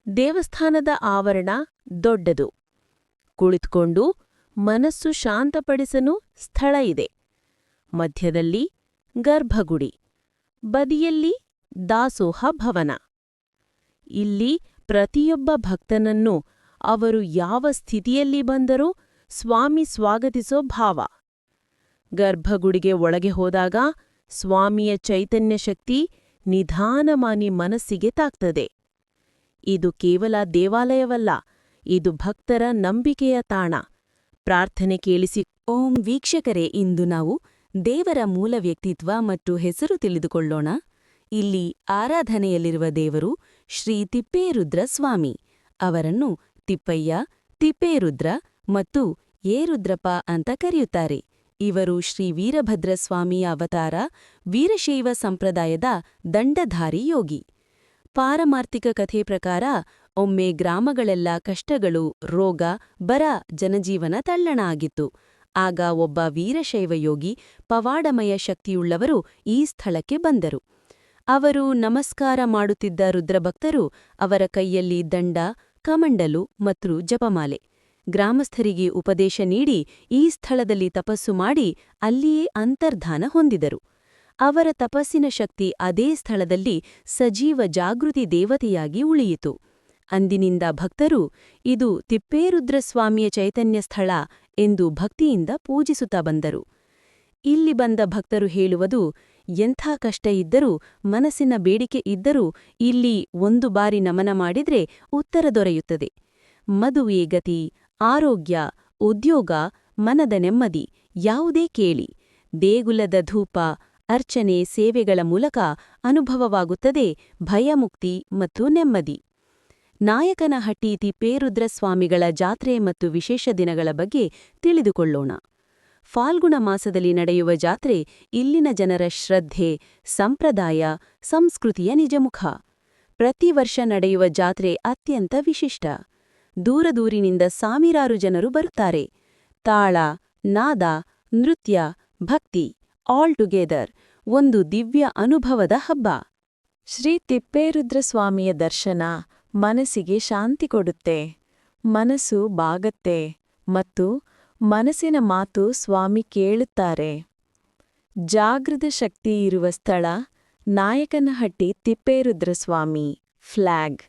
ದೇವಸ್ಥಾನದ ಆವರಣ ದೊಡ್ಡದು. ಕುಳಿತುಕೊಂಡು ಮನಸ್ಸು ಶಾಂತಪಡಿಸಲು ಸ್ಥಳ ಇದೆ. ಮಧ್ಯದಲ್ಲಿ ಗರ್ಭಗುಡಿ, ಬದಿಯಲ್ಲಿ ದಾಸೋಹ ಭವನ. ಇಲ್ಲಿ ಪ್ರತಿಯೊಬ್ಬ ಭಕ್ತನನ್ನು ಅವರು ಯಾವ ಸ್ಥಿತಿಯಲ್ಲಿ ಬಂದರೂ ಸ್ವಾಮಿ ಸ್ವಾಗತಿಸೋ ಭಾವ. ಗರ್ಭಗುಡಿಗೆ ಒಳಗೆ ಹೋದಾಗ ಸ್ವಾಮಿಯ ಚೈತನ್ಯ ಶಕ್ತಿ ನಿಧಾನಮಾನಿ ಮನಸ್ಸಿಗೆ ತಾಕ್ತದೆ. ಇದು ಕೇವಲ ದೇವಾಲಯವಲ್ಲ, ಇದು ಭಕ್ತರ ನಂಬಿಕೆಯ ತಾಣ. ಪ್ರಾರ್ಥನೆ ಕೇಳಿಸಿ. ಓಂ ವೀಕ್ಷಕರೇ, ಇಂದು ನಾವು ದೇವರ ಮೂಲ ವ್ಯಕ್ತಿತ್ವ ಮತ್ತು ಹೆಸರು ತಿಳಿದುಕೊಳ್ಳೋಣ. ಇಲ್ಲಿ ಆರಾಧನೆಯಲ್ಲಿರುವ ದೇವರು ಶ್ರೀ ತಿಪ್ಪೇರುದ್ರ ಸ್ವಾಮಿ. ಅವರನ್ನು ತಿಪ್ಪಯ್ಯ, ತಿಪ್ಪೇರುದ್ರ ಮತ್ತು ಏರುದ್ರಪ್ಪ ಅಂತ ಕರೆಯುತ್ತಾರೆ. ಇವರು ಶ್ರೀ ವೀರಭದ್ರ ಸ್ವಾಮಿಯ ಅವತಾರ, ವೀರಶೈವ ಸಂಪ್ರದಾಯದ ದಂಡಧಾರಿ ಯೋಗಿ. ಪಾರಮಾರ್ಥಿಕ ಕಥೆ ಪ್ರಕಾರ ಒಮ್ಮೆ ಗ್ರಾಮಗಳೆಲ್ಲ ಕಷ್ಟಗಳು, ರೋಗ, ಬರ, ಜನಜೀವನ ತಲ್ಲಣ ಆಗಿತ್ತು. ಆಗ ಒಬ್ಬ ವೀರಶೈವ ಯೋಗಿ, ಪವಾಡಮಯ ಶಕ್ತಿಯುಳ್ಳವರು ಈ ಸ್ಥಳಕ್ಕೆ ಬಂದರು. ಅವರು ನಮಸ್ಕಾರ ಮಾಡುತ್ತಿದ್ದ ರುದ್ರಭಕ್ತರು ಅವರ ಕೈಯಲ್ಲಿ ದಂಡ, ಕಮಂಡಲು ಮತ್ತು ಜಪಮಾಲೆ. ಗ್ರಾಮಸ್ಥರಿಗೆ ಉಪದೇಶ ನೀಡಿ ಈ ಸ್ಥಳದಲ್ಲಿ ತಪಸ್ಸು ಮಾಡಿ ಅಲ್ಲಿಯೇ ಅಂತರ್ಧಾನ ಹೊಂದಿದರು. ಅವರ ತಪಸ್ಸಿನ ಶಕ್ತಿ ಅದೇ ಸ್ಥಳದಲ್ಲಿ ಸಜೀವ ಜಾಗೃತಿ ದೇವತೆಯಾಗಿ ಉಳಿಯಿತು. ಅಂದಿನಿಂದ ಭಕ್ತರು ಇದು ತಿಪ್ಪೇರುದ್ರಸ್ವಾಮಿಯ ಚೈತನ್ಯ ಸ್ಥಳ ಎಂದು ಭಕ್ತಿಯಿಂದ ಪೂಜಿಸುತ್ತಾ ಬಂದರು. ಇಲ್ಲಿ ಬಂದ ಭಕ್ತರು ಹೇಳುವುದು, ಎಂಥ ಕಷ್ಟ ಇದ್ದರೂ, ಮನಸ್ಸಿನ ಬೇಡಿಕೆ ಇದ್ದರೂ ಇಲ್ಲಿ ಒಂದು ಬಾರಿ ನಮನ ಮಾಡಿದ್ರೆ ಉತ್ತರ ದೊರೆಯುತ್ತದೆ. ಮದುವೆ ಗತಿ, ಆರೋಗ್ಯ, ಉದ್ಯೋಗ, ಮನದ ನೆಮ್ಮದಿ ಯಾವುದೇ ಕೇಳಿ, ದೇಗುಲದ ಧೂಪ, ಅರ್ಚನೆ, ಸೇವೆಗಳ ಮೂಲಕ ಅನುಭವವಾಗುತ್ತದೆ ಭಯಮುಕ್ತಿ ಮತ್ತು ನೆಮ್ಮದಿ. ನಾಯಕನಹಟ್ಟಿ ತಿಪ್ಪೇರುದ್ರಸ್ವಾಮಿಗಳ ಜಾತ್ರೆ ಮತ್ತು ವಿಶೇಷ ದಿನಗಳ ಬಗ್ಗೆ ತಿಳಿದುಕೊಳ್ಳೋಣ. ಫಾಲ್ಗುಣ ಮಾಸದಲ್ಲಿ ನಡೆಯುವ ಜಾತ್ರೆ ಇಲ್ಲಿನ ಜನರ ಶ್ರದ್ಧೆ, ಸಂಪ್ರದಾಯ, ಸಂಸ್ಕೃತಿಯ ನಿಜಮುಖ. ಪ್ರತಿ ವರ್ಷ ನಡೆಯುವ ಜಾತ್ರೆ ಅತ್ಯಂತ ವಿಶಿಷ್ಟ. ದೂರದೂರಿನಿಂದ ಸಾವಿರಾರು ಜನರು ಬರುತ್ತಾರೆ. ತಾಳ, ನಾದ, ನೃತ್ಯ, ಭಕ್ತಿ ಆಲ್ ಟುಗೆದರ್ ಒಂದು ದಿವ್ಯ ಅನುಭವದ ಹಬ್ಬ. ಶ್ರೀ ತಿಪ್ಪೇರುದ್ರಸ್ವಾಮಿಯ ದರ್ಶನ ಮನಸ್ಸಿಗೆ ಶಾಂತಿ ಕೊಡುತ್ತೆ, ಮನಸ್ಸು ಬಾಗತ್ತೆ ಮತ್ತು ಮನಸ್ಸಿನ ಮಾತು ಸ್ವಾಮಿ ಕೇಳುತ್ತಾರೆ. ಜಾಗೃತ ಶಕ್ತಿ ಇರುವ ಸ್ಥಳ ನಾಯಕನಹಟ್ಟಿ ತಿಪ್ಪೇರುದ್ರಸ್ವಾಮಿ. ಫ್ಲ್ಯಾಗ್